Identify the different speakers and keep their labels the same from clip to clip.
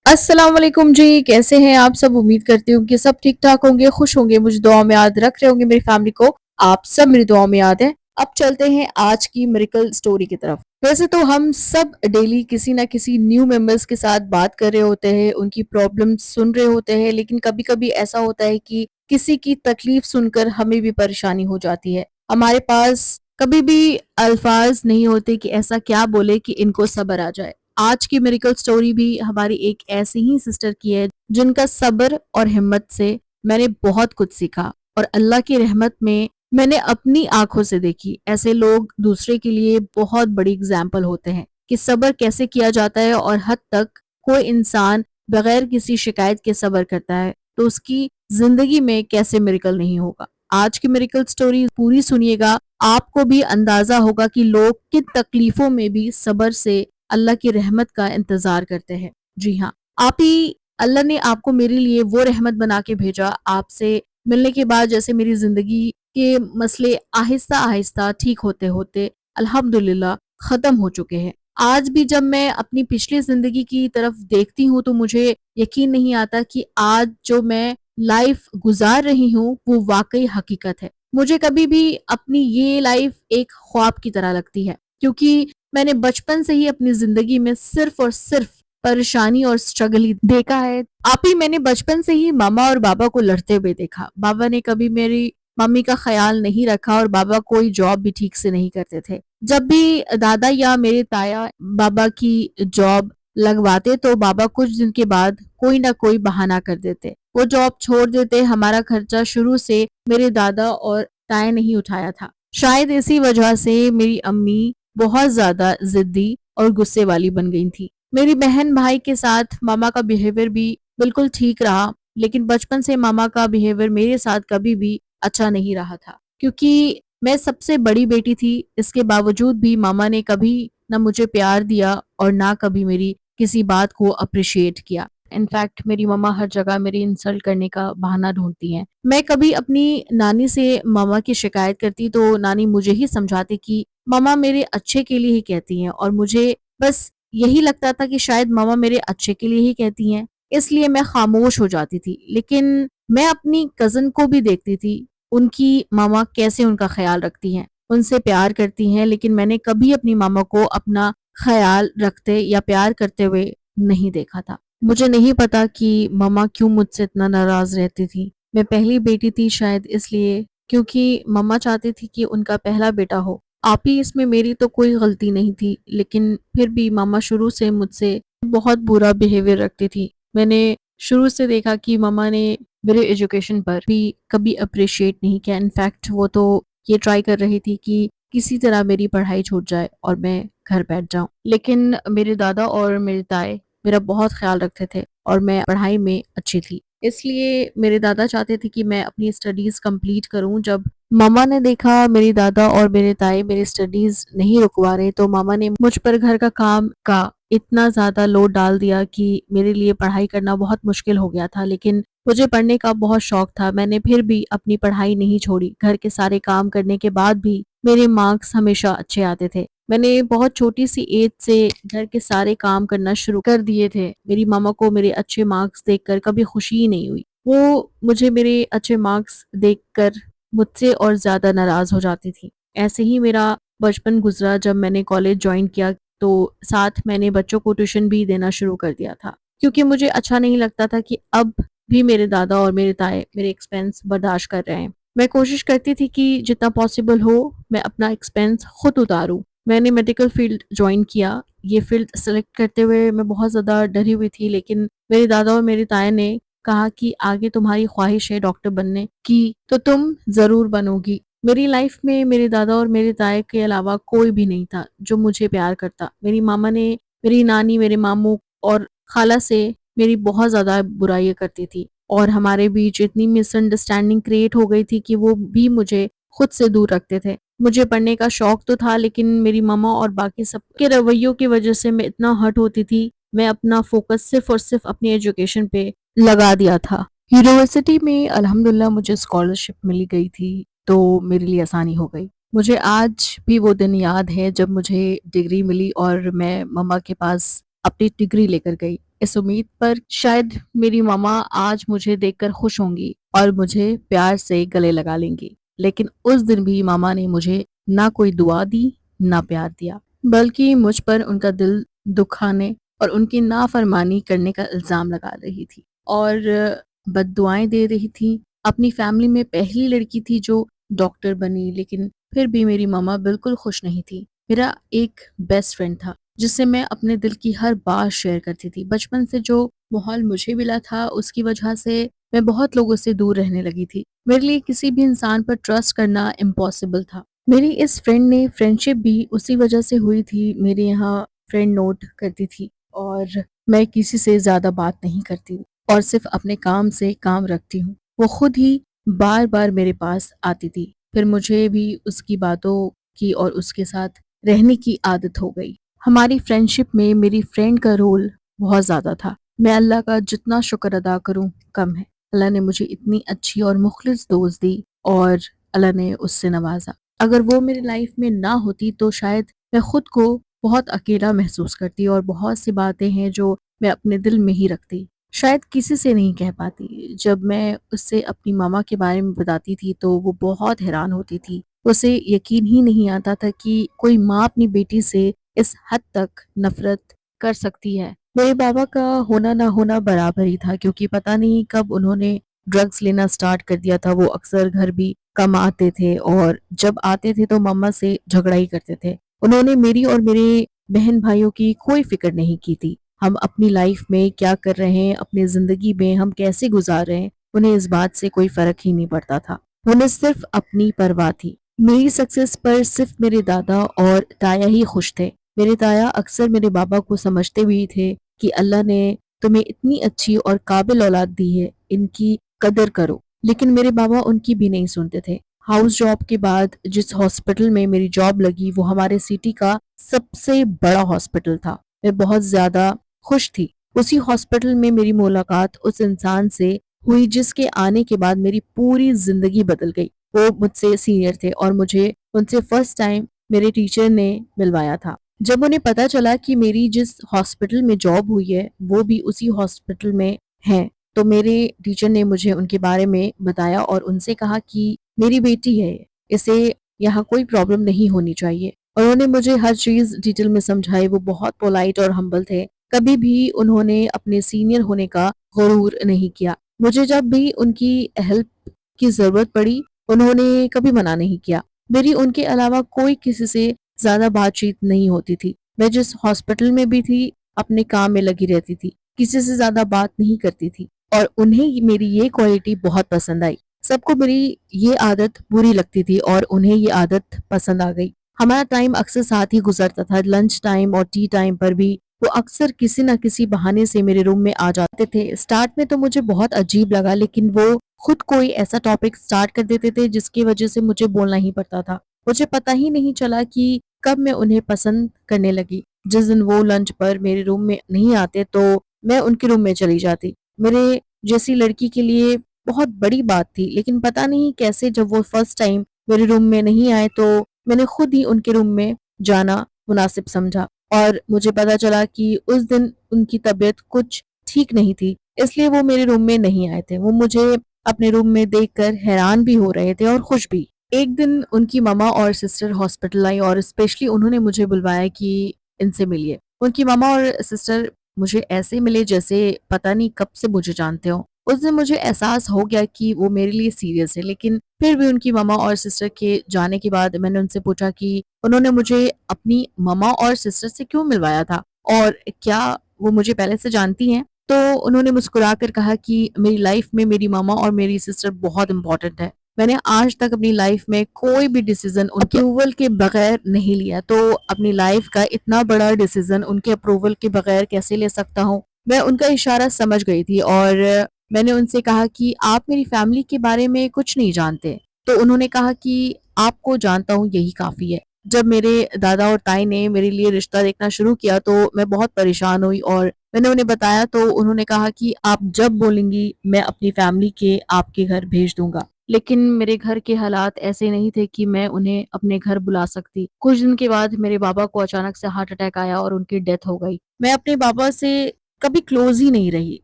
Speaker 1: अस्सलाम वालेकुम जी, कैसे हैं आप सब? उम्मीद करती हूँ कि सब ठीक-ठाक होंगे, खुश होंगे, मुझे दुआ में याद रख रहे होंगे मेरी फैमिली को। आप सब मेरी दुआ में याद हैं। अब चलते हैं आज की मिरेकल स्टोरी की तरफ। वैसे तो हम सब डेली किसी न किसी न्यू मेंबर्स के साथ बात कर रहे होते हैं, उनकी प्रॉब्लम सुन रहे होते हैं, लेकिन कभी-कभी ऐसा होता है कि किसी की तकलीफ सुनकर हमें भी परेशानी हो जाती है। हमारे पास कभी भी अल्फाज नहीं होते कि ऐसा क्या बोले कि इनको सब्र आ जाए। आज की मेडिकल स्टोरी भी हमारी एक ऐसी ही सिस्टर की है जिनका सब्र और हिम्मत से मैंने बहुत कुछ सीखा और अल्लाह की रहमत में मैंने अपनी आंखों से देखी ऐसे लोग दूसरे के लिए बहुत बड़ी एग्जाम्पल होते हैं कि सब्र कैसे किया जाता है और हद तक कोई इंसान बगैर किसी शिकायत के सब्र करता है तो उसकी जिंदगी में कैसे मेरिकल नहीं होगा। आज की मेरिकल स्टोरी पूरी सुनिएगा, आपको भी अंदाजा होगा कि लोग किन तकलीफों में भी सब्र से अल्लाह की रहमत का इंतजार करते हैं। जी हाँ, आप ही अल्लाह ने आपको मेरे लिए वो रहमत बना के भेजा। आपसे मिलने के बाद जैसे मेरी ज़िंदगी के मसले आहिस्ता-आहिस्ता ठीक होते-होते अल्हम्दुलिल्लाह ख़त्म हो चुके हैं। आज भी जब मैं अपनी पिछली ज़िंदगी की तरफ देखती हूँ तो मुझे यकीन नहीं आता कि आज जो मैं लाइफ़ गुज़ार रही हूँ वो वाक़ई हकीकत है। मुझे कभी भी अपनी ये लाइफ़ एक ख्वाब की तरह लगती है क्योंकि मैंने बचपन से ही अपनी ज़िंदगी में सिर्फ़ और सिर्फ़ परेशानी और स्ट्रगल ही देखा है। आप ही मैंने बचपन से ही मामा और बाबा को लड़ते हुए देखा। बाबा ने कभी मेरी मम्मी का ख़्याल नहीं रखा और बाबा कोई जॉब भी ठीक से नहीं करते थे। जब भी दादा या मेरे ताया बाबा की जॉब लगवाते तो बाबा कुछ दिन के बाद कोई ना कोई बहाना कर देते। वो जॉब छोड़ देते, हमारा खर्चा शुरू से मेरे दादा और ताया ने ही उठाया था। शायद इसी वजह से मेरी अम्मी बहुत ज़्यादा ज़िद्दी और गुस्से वाली बन गई थी। मेरी बहन-भाई के साथ मामा का बिहेवियर भी बिल्कुल ठीक रहा, लेकिन बचपन से मामा का बिहेवियर मेरे साथ कभी भी अच्छा नहीं रहा था। क्योंकि मैं सबसे बड़ी बेटी थी, इसके बावजूद भी मामा ने कभी ना मुझे प्यार दिया और ना कभी मेरी किसी बात को अप्रिशिएट किया। इनफैक्ट मेरी मम्मा हर जगह मेरी इंसल्ट करने का बहाना ढूँढती हैं। मैं कभी अपनी नानी से मामा की शिकायत करती तो नानी मुझे ही समझाती कि मम्मा मेरे अच्छे के लिए ही कहती हैं और मुझे बस यही लगता था कि शायद मम्मा मेरे अच्छे के लिए ही कहती हैं, इसलिए मैं खामोश हो जाती थी। लेकिन मैं अपनी कज़न को भी देखती थी, उनकी मामा कैसे उनका ख़्याल रखती हैं, उनसे प्यार करती हैं, लेकिन मैंने कभी अपनी मामा को अपना ख़्याल रखते या प्यार करते हुए नहीं देखा था। मुझे नहीं पता कि मम्मा क्यों मुझसे इतना नाराज़ रहती थी। मैं पहली बेटी थी शायद इसलिए, क्योंकि मम्मा चाहती थी कि उनका पहला बेटा हो। आप ही इसमें मेरी तो कोई गलती नहीं थी, लेकिन फिर भी मम्मा शुरू से मुझसे बहुत बुरा बिहेवियर रखती थी। मैंने शुरू से देखा कि मम्मा ने मेरे एजुकेशन पर भी कभी अप्रिशिएट नहीं किया। इनफैक्ट वो तो ये ट्राई कर रही थी कि किसी तरह मेरी पढ़ाई छूट जाए और मैं घर बैठ जाऊँ। लेकिन मेरे दादा और मेरे ताए मेरा बहुत ख़्याल रखते थे और मैं पढ़ाई में अच्छी थी। इसलिए मेरे दादा चाहते थे कि मैं अपनी स्टडीज़ कंप्लीट करूँ। जब मामा ने देखा मेरे दादा और मेरे ताए मेरी स्टडीज़ नहीं रुकवा रहे, तो मामा ने मुझ पर घर का काम का इतना ज़्यादा लोड डाल दिया कि मेरे लिए पढ़ाई करना बहुत मुश्किल हो गया था। लेकिन मुझे पढ़ने का बहुत शौक था, मैंने फिर भी अपनी पढ़ाई नहीं छोड़ी। घर के सारे काम करने के बाद भी मेरे मार्क्स हमेशा अच्छे आते थे। मैंने बहुत छोटी-सी एज से घर के सारे काम करना शुरू कर दिए थे। मेरी मम्मा को मेरे अच्छे मार्क्स देखकर कभी खुशी ही नहीं हुई। वो मुझे मेरे अच्छे मार्क्स देखकर मुझसे और ज़्यादा नाराज़ हो जाती थी। ऐसे ही मेरा बचपन गुज़रा। जब मैंने कॉलेज जॉइन किया तो साथ मैंने बच्चों को ट्यूशन भी देना शुरू कर दिया था। क्योंकि मुझे अच्छा नहीं लगता था कि अब भी मेरे दादा और मेरे ताए मेरे एक्सपेंस बर्दाश्त कर रहे हैं। मैं कोशिश करती थी कि जितना पॉसिबल हो मैं अपना एक्सपेंस खुद उतारूँ। मैंने मेडिकल फ़ील्ड जॉइन किया। ये फ़ील्ड सेलेक्ट करते हुए मैं बहुत ज़्यादा डरी हुई थी, लेकिन मेरे दादा और मेरे ताया ने कहा कि आगे तुम्हारी ख्वाहिश है डॉक्टर बनने की, तो तुम ज़रूर बनोगी। मेरी लाइफ़ में मेरे दादा और मेरे ताया के अलावा कोई भी नहीं था जो मुझे प्यार करता। मेरी मामा ने, मेरी नानी, मेरे मामू और खाला से मेरी बहुत ज़्यादा बुराइयाँ करती थी और हमारे बीच इतनी मिसअंडरस्टैंडिंग क्रिएट हो गई थी कि वो भी मुझे खुद से दूर रखते थे। मुझे पढ़ने का शौक तो था, लेकिन मेरी मम्मा और बाकी सबके रवैयों की वजह से मैं इतना हर्ट होती थी, मैं अपना फ़ोकस सिर्फ़ और सिर्फ़ अपनी एजुकेशन पे लगा दिया था। यूनिवर्सिटी में अल्हम्दुलिल्लाह मुझे स्कॉलरशिप मिल गई थी, तो मेरे लिए आसानी हो गई। मुझे आज भी वो दिन याद है जब मुझे डिग्री मिली और मैं मम्मा के पास अपनी डिग्री लेकर गई। इस उम्मीद पर शायद मेरी मम्मा आज मुझे देखकर खुश होंगी और मुझे प्यार से गले लगा लेंगी। लेकिन उस दिन भी मामा ने मुझे ना कोई दुआ दी, ना प्यार दिया, बल्कि मुझ पर उनका दिल दुखाने और उनकी नाफरमानी करने का इल्ज़ाम लगा रही थी और बद्दुआएँ दे रही थी। अपनी फैमिली में पहली लड़की थी जो डॉक्टर बनी, लेकिन फिर भी मेरी मम्मा बिल्कुल खुश नहीं थी। मेरा एक बेस्ट फ्रेंड था जिससे मैं अपने दिल की हर बात शेयर करती थी। बचपन से जो माहौल मुझे मिला था उसकी वजह से मैं बहुत लोगों से दूर रहने लगी थी। मेरे लिए किसी भी इंसान पर ट्रस्ट करना इम्पॉसिबल था। मेरी इस फ्रेंड ने फ्रेंडशिप भी उसी वजह से हुई थी। मेरे यहाँ फ्रेंड नोट करती थी और मैं किसी से ज़्यादा बात नहीं करती और सिर्फ अपने काम से काम रखती हूँ। वो खुद ही बार-बार मेरे पास आती थी। फिर मुझे भी उसकी बातों की और उसके साथ रहने की आदत हो गई। हमारी फ्रेंडशिप में मेरी फ्रेंड का रोल बहुत ज़्यादा था। मैं अल्लाह का जितना शुक्र अदा करूँ कम है। अल्लाह ने मुझे इतनी अच्छी और मुखलिस दोस्त दी और अल्लाह ने उससे नवाज़ा। अगर वो मेरी लाइफ में ना होती तो शायद मैं खुद को बहुत अकेला महसूस करती और बहुत सी बातें हैं जो मैं अपने दिल में ही रखती। शायद किसी से नहीं कह पाती। जब मैं उससे अपनी मामा के बारे में बताती थी तो वो बहुत हैरान होती थी। उसे यकीन ही नहीं आता था कि कोई माँ अपनी बेटी से इस हद तक नफ़रत कर सकती है। मेरे बाबा का होना ना होना बराबर ही था क्योंकि पता नहीं कब उन्होंने ड्रग्स लेना स्टार्ट कर दिया था। वो अक्सर घर भी कम आते थे और जब आते थे तो मम्मा से झगड़ा ही करते थे। उन्होंने मेरी और मेरे बहन-भाइयों की कोई फ़िक्र नहीं की थी। हम अपनी लाइफ में क्या कर रहे हैं, अपनी ज़िंदगी में हम कैसे गुज़ार रहे हैं, उन्हें इस बात से कोई फ़र्क ही नहीं पड़ता था। उन्हें सिर्फ़ अपनी परवाह थी। मेरी सक्सेस पर सिर्फ़ मेरे दादा और ताया ही खुश थे। मेरे ताया अक्सर मेरे बाबा को समझते भी थे कि अल्लाह ने तुम्हें इतनी अच्छी और काबिल औलाद दी है, इनकी कदर करो। लेकिन मेरे बाबा उनकी भी नहीं सुनते थे। हाउस जॉब के बाद जिस हॉस्पिटल में मेरी जॉब लगी वो हमारे सिटी का सबसे बड़ा हॉस्पिटल था। मैं बहुत ज़्यादा खुश थी। उसी हॉस्पिटल में मेरी मुलाकात उस इंसान से हुई जिसके आने के बाद मेरी पूरी ज़िंदगी बदल गई। वो मुझसे सीनियर थे और मुझे उनसे फर्स्ट टाइम मेरे टीचर ने मिलवाया था। जब उन्हें पता चला कि मेरी जिस हॉस्पिटल में जॉब हुई है, वो भी उसी हॉस्पिटल में हैं, तो मेरे टीचर ने मुझे उनके बारे में बताया और उनसे कहा कि मेरी बेटी है, इसे यहाँ कोई प्रॉब्लम नहीं होनी चाहिए। और उन्होंने मुझे हर चीज़ डिटेल में समझाई। वो बहुत पोलाइट और हम्बल थे। कभी भी उन्होंने अपने सीनियर होने का गुरूर नहीं किया। मुझे जब भी उनकी हेल्प की ज़रूरत पड़ी, उन्होंने कभी मना नहीं किया। मेरी उनके अलावा कोई किसी से ज़्यादा बातचीत नहीं होती थी। मैं जिस हॉस्पिटल में भी थी, अपने काम में लगी रहती थी। किसी से ज़्यादा बात नहीं करती थी और उन्हें मेरी ये क्वालिटी बहुत पसंद आई। सबको मेरी ये आदत बुरी लगती थी और उन्हें ये आदत पसंद आ गई। हमारा टाइम अक्सर साथ ही गुजरता था। लंच टाइम और टी टाइम पर भी वो अक्सर किसी न किसी बहाने से मेरे रूम में आ जाते थे। स्टार्ट में तो मुझे बहुत अजीब लगा, लेकिन वो खुद कोई ऐसा टॉपिक स्टार्ट कर देते थे जिसकी वजह से मुझे बोलना ही पड़ता था। मुझे पता ही नहीं चला कि कब मैं उन्हें पसंद करने लगी। जिस दिन वो लंच पर मेरे रूम में नहीं आते तो मैं उनके रूम में चली जाती। मेरे जैसी लड़की के लिए बहुत बड़ी बात थी, लेकिन पता नहीं कैसे जब वो फर्स्ट टाइम मेरे रूम में नहीं आए तो मैंने खुद ही उनके रूम में जाना मुनासिब समझा और मुझे पता चला कि उस दिन उनकी तबीयत कुछ ठीक नहीं थी, इसलिए वो मेरे रूम में नहीं आए थे। वो मुझे अपने रूम में देखकर हैरान भी हो रहे थे और खुश भी। एक दिन उनकी मम्मा और सिस्टर हॉस्पिटल आई और स्पेशली उन्होंने मुझे बुलवाया कि इनसे मिलिए। उनकी मम्मा और सिस्टर मुझे ऐसे मिले जैसे पता नहीं कब से मुझे जानते हो। उस दिन मुझे एहसास हो गया कि वो मेरे लिए सीरियस है, लेकिन फिर भी उनकी मम्मा और सिस्टर के जाने के बाद मैंने उनसे पूछा कि उन्होंने मुझे अपनी मम्मा और सिस्टर से क्यों मिलवाया था और क्या वो मुझे पहले से जानती हैं? तो उन्होंने मुस्कुराकर कहा कि मेरी लाइफ में मेरी मम्मा और मेरी सिस्टर बहुत इम्पोर्टेंट है। मैंने आज तक अपनी लाइफ में कोई भी डिसीजन उनके अप्रूवल के बगैर नहीं लिया, तो अपनी लाइफ का इतना बड़ा डिसीजन उनके अप्रूवल के बगैर कैसे ले सकता हूँ? मैं उनका इशारा समझ गई थी और मैंने उनसे कहा कि आप मेरी फैमिली के बारे में कुछ नहीं जानते। तो उन्होंने कहा कि आपको जानता हूँ यही काफ़ी है। जब मेरे दादा और ताई ने मेरे लिए रिश्ता देखना शुरू किया तो मैं बहुत परेशान हुई और मैंने उन्हें बताया तो उन्होंने कहा कि आप जब बोलेंगी मैं अपनी फैमिली के आपके घर भेज दूँगा। लेकिन मेरे घर के हालात ऐसे नहीं थे कि मैं उन्हें अपने घर बुला सकती। कुछ दिन के बाद मेरे बाबा को अचानक से हार्ट अटैक आया और उनकी डेथ हो गई। मैं अपने बाबा से कभी क्लोज ही नहीं रही,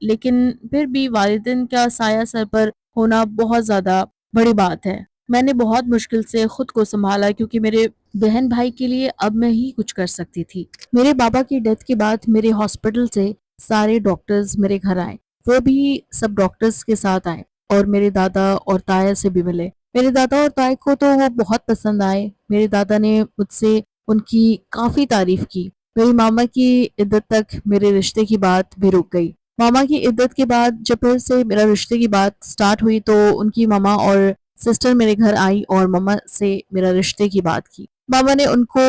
Speaker 1: लेकिन फिर भी वालिदैन का साया सर पर होना बहुत ज़्यादा बड़ी बात है। मैंने बहुत मुश्किल से खुद को सँभाला क्योंकि मेरे बहन-भाई के लिए अब मैं ही कुछ कर सकती थी। मेरे बाबा की डेथ के बाद मेरे हॉस्पिटल से सारे डॉक्टर्स मेरे घर आए। वो भी सब डॉक्टर्स के साथ आए और मेरे दादा और ताया से भी मिले। मेरे दादा और ताया को तो वो बहुत पसंद आए। मेरे दादा ने मुझसे उनकी काफ़ी तारीफ़ की। मेरी मामा की इद्दत तक मेरे रिश्ते की बात भी रुक गई। मामा की इद्दत के बाद जब फिर से मेरा रिश्ते की बात स्टार्ट हुई तो उनकी मामा और सिस्टर मेरे घर आई और मम्मा से मेरा रिश्ते की बात की। मामा ने उनको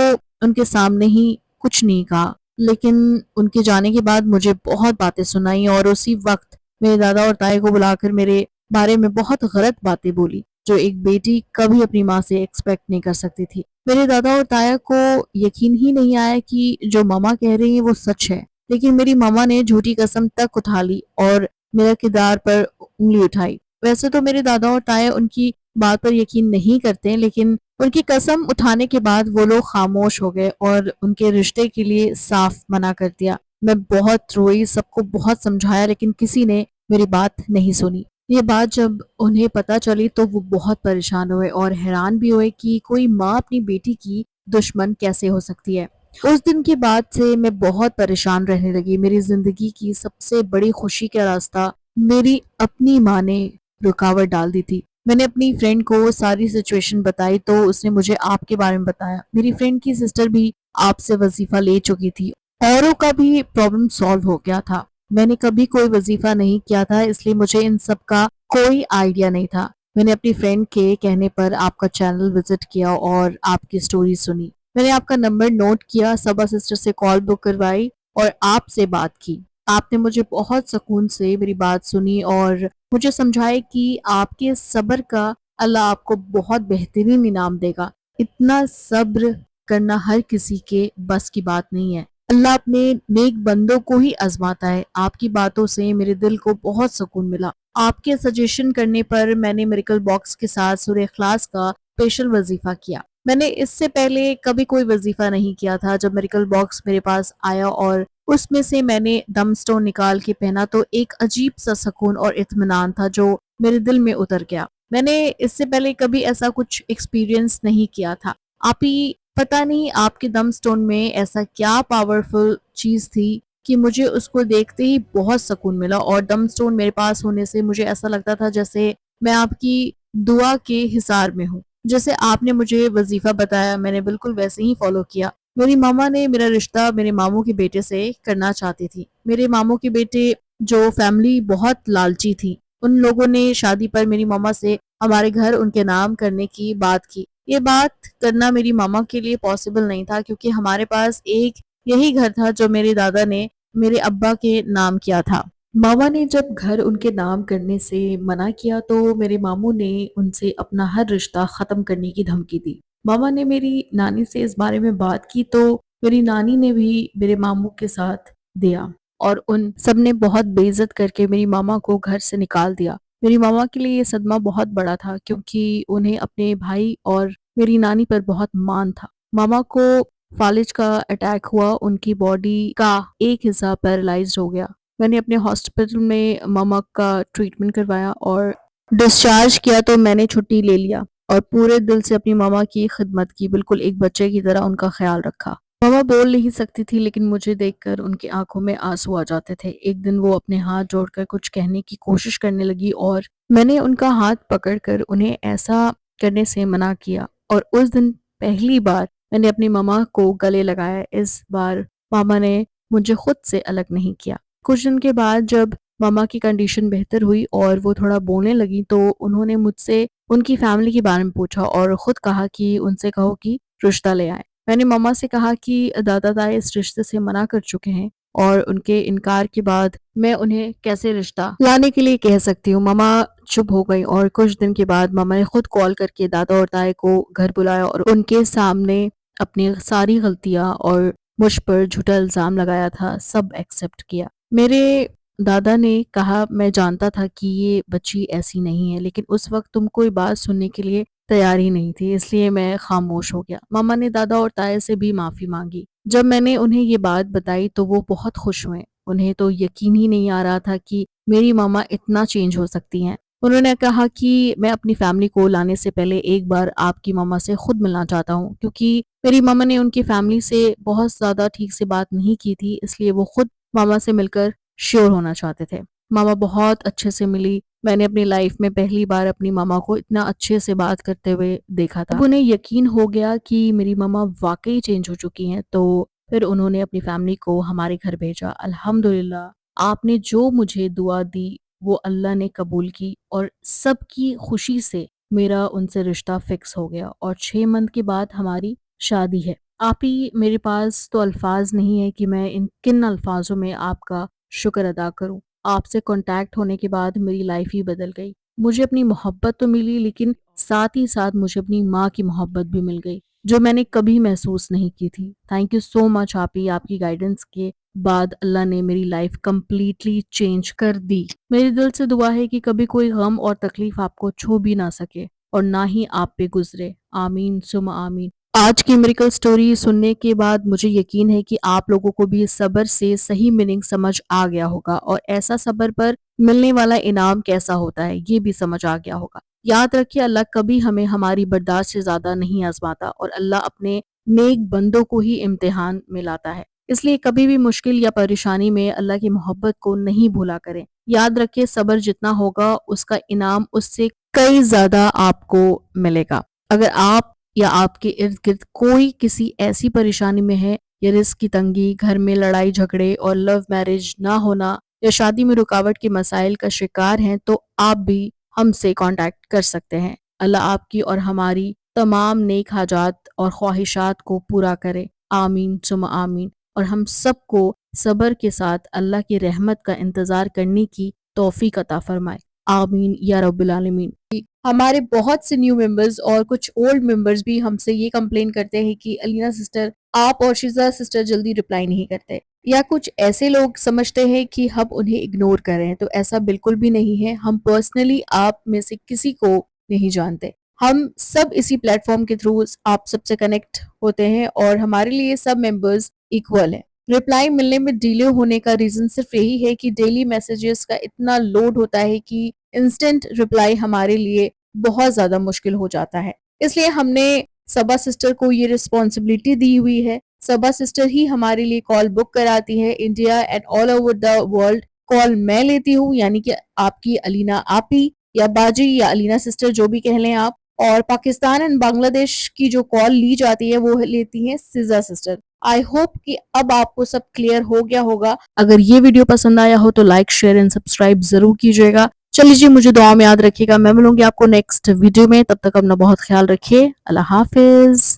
Speaker 1: उनके सामने ही कुछ नहीं कहा, लेकिन उनके जाने के बाद मुझे बहुत बातें सुनाई और उसी वक़्त मेरे दादा और ताया को बुलाकर मेरे बारे में बहुत गलत बातें बोली, जो एक बेटी कभी अपनी माँ से एक्सपेक्ट नहीं कर सकती थी। मेरे दादा और ताया को यकीन ही नहीं आया कि जो मामा कह रही हैं वो सच है। लेकिन मेरी मामा ने झूठी कसम तक उठा ली और मेरा किरदार पर उँगली उठाई। वैसे तो मेरे दादा और ताया उनकी बात पर यकीन नहीं करते, लेकिन उनकी कसम उठाने के बाद वो लोग खामोश हो गए और उनके रिश्ते के लिए साफ मना कर दिया। मैं बहुत रोई, सबको बहुत समझाया, लेकिन किसी ने मेरी बात नहीं सुनी। ये बात जब उन्हें पता चली तो वो बहुत परेशान हुए और हैरान भी हुए कि कोई माँ अपनी बेटी की दुश्मन कैसे हो सकती है। उस दिन के बाद से मैं बहुत परेशान रहने लगी। मेरी ज़िंदगी की सबसे बड़ी खुशी का रास्ता मेरी अपनी माँ ने रुकावट डाल दी थी। मैंने अपनी फ्रेंड को सारी सिचुएशन बताई तो उसने मुझे आपके बारे में बताया। मेरी फ्रेंड की सिस्टर भी आपसे वज़ीफ़ा ले चुकी थी। औरों का भी प्रॉब्लम सॉल्व हो गया था। मैंने कभी कोई वज़ीफ़ा नहीं किया था, इसलिए मुझे इन सब का कोई आइडिया नहीं था। मैंने अपनी फ्रेंड के कहने पर आपका चैनल विज़िट किया और आपकी स्टोरी सुनी। मैंने आपका नंबर नोट किया, सबा सिस्टर से कॉल बुक करवाई और आपसे बात की। आपने मुझे बहुत सुकून से मेरी बात सुनी और मुझे समझाया कि आपके सब्र का अल्लाह आपको बहुत बेहतरीन इनाम देगा। इतना सब्र करना हर किसी के बस की बात नहीं है। अल्लाह अपने नेक बंदों को ही आजमाता है। आपकी बातों से मेरे दिल को बहुत सुकून मिला। आपके सजेशन करने पर मैंने मिरेकल बॉक्स के साथ सूरह इखलास का स्पेशल वजीफा किया। मैंने इससे पहले कभी कोई वजीफा नहीं किया था। जब मिरेकल बॉक्स मेरे पास आया और उसमें से मैंने दम स्टोन निकाल के पहना तो एक अजीब सा सुकून और इत्मीनान था जो मेरे दिल में उतर गया। मैंने इससे पहले कभी ऐसा कुछ एक्सपीरियंस नहीं किया था। आप ही पता नहीं आपके दम स्टोन में ऐसा क्या पावरफुल चीज़ थी कि मुझे उसको देखते ही बहुत सुकून मिला और दम स्टोन मेरे पास होने से मुझे ऐसा लगता था जैसे मैं आपकी दुआ के हिसार में हूँ। जैसे आपने मुझे वजीफा बताया मैंने बिल्कुल वैसे ही फॉलो किया। मेरी मामा ने मेरा रिश्ता मेरे मामू के बेटे से करना चाहती थी। मेरे मामू के बेटे जो फैमिली बहुत लालची थी, उन लोगों ने शादी पर मेरी मामा से हमारे घर उनके नाम करने की बात की। ये बात करना मेरी मामा के लिए पॉसिबल नहीं था क्योंकि हमारे पास एक यही घर था जो मेरे दादा ने मेरे अब्बा के नाम किया था। मामा ने जब घर उनके नाम करने से मना किया तो मेरे मामू ने उनसे अपना हर रिश्ता खत्म करने की धमकी दी। मामा ने मेरी नानी से इस बारे में बात की तो मेरी नानी ने भी मेरे मामू के साथ दिया और उन सब ने बहुत बेइज्जत करके मेरी मामा को घर से निकाल दिया। मेरी मामा के लिए ये सदमा बहुत बड़ा था क्योंकि उन्हें अपने भाई और मेरी नानी पर बहुत मान था। मामा को फालिज का अटैक हुआ, उनकी बॉडी का एक हिस्सा पैरालाइज्ड हो गया। मैंने अपने हॉस्पिटल में मामा का ट्रीटमेंट करवाया और डिस्चार्ज किया तो मैंने छुट्टी ले लिया और पूरे दिल से अपनी मामा की खिदमत की, बिल्कुल एक बच्चे की तरह उनका ख्याल रखा। मामा बोल नहीं सकती थी लेकिन मुझे देखकर उनकी आंखों में आंसू आ जाते थे। एक दिन वो अपने हाथ जोड़कर कुछ कहने की कोशिश करने लगी और मैंने उनका हाथ पकड़कर उन्हें ऐसा करने से मना किया और उस दिन पहली बार मैंने अपनी मामा को गले लगाया। इस बार मामा ने मुझे खुद से अलग नहीं किया। कुछ दिन के बाद जब मामा की कंडीशन बेहतर हुई और वो थोड़ा बोलने लगी तो उन्होंने मुझसे उनकी फैमिली के बारे में पूछा और खुद कहा कि उनसे कहो कि रिश्ता ले आए। मैंने मम्मा से कहा कि दादा ताई इस रिश्ते से मना कर चुके हैं और उनके इनकार के बाद मैं उन्हें कैसे रिश्ता लाने के लिए कह सकती हूँ। मम्मा चुप हो गई और कुछ दिन के बाद मम्मा ने खुद कॉल करके दादा और ताई को घर बुलाया और उनके सामने अपनी सारी गलतियाँ और मुझ पर झूठा इल्ज़ाम लगाया था सब एक्सेप्ट किया। मेरे दादा ने कहा मैं जानता था कि ये बच्ची ऐसी नहीं है, लेकिन उस वक्त तुम कोई बात सुनने के लिए तैयार ही नहीं थी, इसलिए मैं खामोश हो गया। मामा ने दादा और ताया से भी माफ़ी मांगी। जब मैंने उन्हें ये बात बताई तो वो बहुत खुश हुए उन्हें तो यकीन ही नहीं आ रहा था कि मेरी मामा इतना चेंज हो सकती हैं। उन्होंने कहा कि मैं अपनी फैमिली को लाने से पहले एक बार आपकी मामा से खुद मिलना चाहता हूँ, क्योंकि मेरी मामा ने उनकी फैमिली से बहुत ज़्यादा ठीक से बात नहीं की थी, इसलिए वो खुद मामा से मिलकर श्योर होना चाहते थे। मामा बहुत अच्छे से मिली। मैंने अपनी लाइफ में पहली बार अपनी मामा को इतना अच्छे से बात करते हुए देखा था। अब उन्हें यकीन हो गया कि मेरी मामा वाक़ई चेंज हो चुकी हैं, तो फिर उन्होंने अपनी फैमिली को हमारे घर भेजा। अल्हम्दुलिल्लाह आपने जो मुझे दुआ दी वो अल्लाह ने कबूल की और सबकी खुशी से मेरा उनसे रिश्ता फिक्स हो गया और 6 मंथ के बाद हमारी शादी है। आप ही मेरे पास तो अल्फ़ाज़ नहीं है कि मैं इन किन अल्फ़ाज़ों में आपका शुक्र अदा करूँ। आपसे कॉन्टैक्ट होने के बाद मेरी लाइफ़ ही बदल गई। मुझे अपनी मोहब्बत तो मिली, लेकिन साथ ही साथ मुझे अपनी माँ की मोहब्बत भी मिल गई, जो मैंने कभी महसूस नहीं की थी। थैंक यू सो मच आप ही, आपकी गाइडेंस के बाद अल्लाह ने मेरी लाइफ कंप्लीटली चेंज कर दी। मेरे दिल से दुआ है कि कभी कोई गम और तकलीफ आपको छू भी ना सके और ना ही आप पे गुजरे। आमीन सुम आमीन। आज की मिरेकल स्टोरी सुनने के बाद मुझे यकीन है कि आप लोगों को भी सब्र से सही मीनिंग समझ आ गया होगा और ऐसा सब्र पर मिलने वाला इनाम कैसा होता है ये भी समझ आ गया होगा। याद रखिए, अल्लाह कभी हमें हमारी बर्दाश्त से ज्यादा नहीं आजमाता और अल्लाह अपने नेक बंदों को ही इम्तिहान में लाता है। इसलिए कभी भी मुश्किल या परेशानी में अल्लाह की मोहब्बत को नहीं भूला करें। याद रखिए, सब्र जितना होगा उसका इनाम उससे कई ज्यादा आपको मिलेगा। अगर आप या आपके इर्द गिर्द कोई किसी ऐसी परेशानी में है या रिस्क की तंगी, घर में लड़ाई झगड़े और लव मैरिज ना होना या शादी में रुकावट के मसाइल का शिकार हैं, तो आप भी हमसे कांटेक्ट कर सकते हैं। अल्लाह आपकी और हमारी तमाम नेक हाजात और ख्वाहिशात को पूरा करे। आमीन सुम आमीन। और हम सबको सब्र के साथ अल्लाह की रहमत का इंतज़ार करने की तौफीक अता फरमाए। आमीन या रब्बिल आलमीन। हमारे बहुत से न्यू मेंबर्स और कुछ ओल्ड मेंबर्स भी हमसे ये कंप्लेन करते हैं कि अलीना सिस्टर आप और शिजा सिस्टर जल्दी रिप्लाई नहीं करते, या कुछ ऐसे लोग समझते हैं कि हम उन्हें इग्नोर कर रहे हैं, तो ऐसा बिल्कुल भी नहीं है। हम पर्सनली आप में से किसी को नहीं जानते। हम सब इसी प्लेटफॉर्म के थ्रू आप सबसे कनेक्ट होते हैं और हमारे लिए सब मेंबर्स इक्वल है। रिप्लाई मिलने में डिले होने का रीजन सिर्फ यही है कि डेली मैसेजेस का इतना लोड होता है कि इंस्टेंट रिप्लाई हमारे लिए बहुत ज्यादा मुश्किल हो जाता है। इसलिए हमने सबा सिस्टर को ये रिस्पॉन्सिबिलिटी दी हुई है। सबा सिस्टर ही हमारे लिए कॉल बुक कराती है। India and all over the world call मैं लेती हूँ, यानी कि आपकी अलीना आपी या बाजी या अलीना सिस्टर जो भी कह लें आप। और पाकिस्तान एंड बांग्लादेश की जो कॉल ली जाती है वो लेती है सिजा सिस्टर। आई होप कि अब आपको सब क्लियर हो गया होगा। अगर ये वीडियो पसंद आया हो तो लाइक शेयर एंड सब्सक्राइब जरूर कीजिएगा। चलिए जी, मुझे दुआ में याद रखिएगा। मैं मिलूंगी आपको नेक्स्ट वीडियो में, तब तक अपना बहुत ख्याल रखिए। अल्लाह हाफिज।